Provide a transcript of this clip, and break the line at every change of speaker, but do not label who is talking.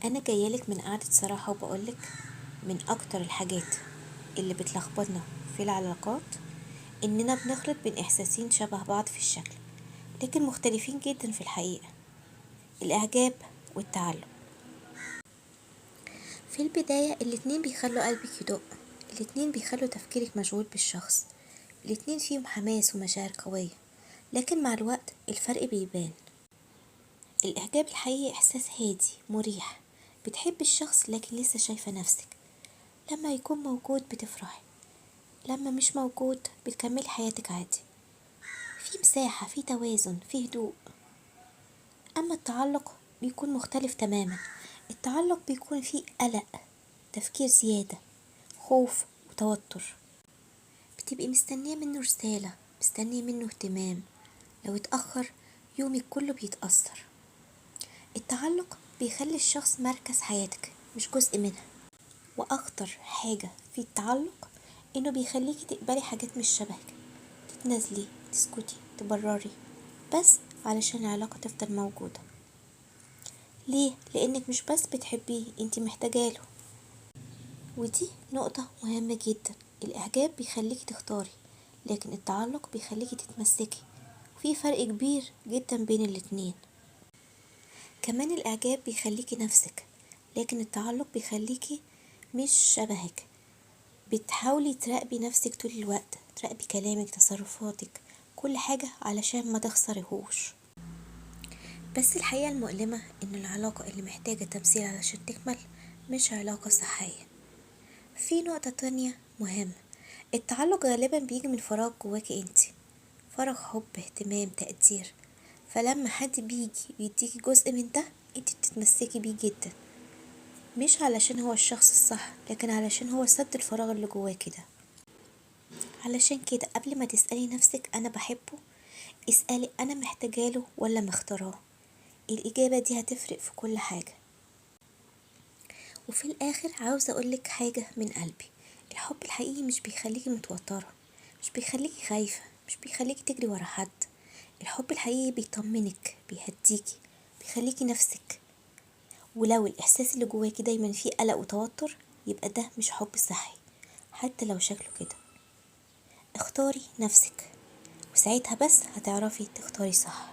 انا جايلك من قعدة صراحة وبقولك من اكتر الحاجات اللي بتلخبطنا في العلاقات اننا بنخلط بين احساسين شبه بعض في الشكل لكن مختلفين جدا في الحقيقة: الاعجاب والتعلق. في البداية الاتنين بيخلوا قلبك يدق، الاتنين بيخلوا تفكيرك مشغول بالشخص، الاتنين فيهم حماس ومشاعر قوية، لكن مع الوقت الفرق بيبان. الاعجاب الحقيقي احساس هادي مريح، بتحب الشخص لكن لسه شايفة نفسك. لما يكون موجود بتفرحي، لما مش موجود بتكملي حياتك عادي، في مساحة، في توازن، في هدوء. أما التعلق بيكون مختلف تماما. التعلق بيكون فيه قلق، تفكير زيادة، خوف وتوتر، بتبقي مستنية منه رسالة، مستنية منه اهتمام. لو اتأخر يومك كله بيتأثر. التعلق بيخلي الشخص مركز حياتك مش جزء منها. وأخطر حاجة في التعلق إنه بيخليكي تقبلي حاجات مش شبهك، تتنازلي، تسكتي، تبرري، بس علشان العلاقة تفضل موجودة. ليه؟ لأنك مش بس بتحبيه، انتي محتاجاله. ودي نقطة مهمة جدا. الإعجاب بيخليكي تختاري، لكن التعلق بيخليكي تتمسكي. في فرق كبير جدا بين الاتنين. كمان الإعجاب بيخليكي نفسك، لكن التعلق بيخليكي مش شبهك. بتحاولي تراقبي نفسك طول الوقت، تراقبي كلامك، تصرفاتك، كل حاجة علشان ما تخسريهوش. بس الحقيقة المؤلمة إن العلاقة اللي محتاجة تمثيل علشان تكمل مش علاقة صحية. في نقطة تانية مهمة: التعلق غالبا بيجي من فراغ جواكي انتي، فراغ حب، اهتمام، تقدير. فلما حد بيجي ويديكي جزء من ده انتي بتتمسكي بيه جدا، مش علشان هو الشخص الصح، لكن علشان هو سد الفراغ اللي جواكي ده. علشان كده قبل ما تسألي نفسك أنا بحبه، اسألي أنا محتاجاله ولا مختاراه. الإجابة دي هتفرق في كل حاجة. وفي الآخر عاوزة أقولك حاجة من قلبي: الحب الحقيقي مش بيخليكي متوترة، مش بيخليكي خايفة، مش بيخليكي تجري ورا حد. الحب الحقيقي بيطمنك، بيهديكي، بيخليكي نفسك. ولو الإحساس اللي جواكي دايما فيه قلق وتوتر، يبقى ده مش حب صحي حتى لو شكله كده. اختاري نفسك، وساعتها بس هتعرفي تختاري صح.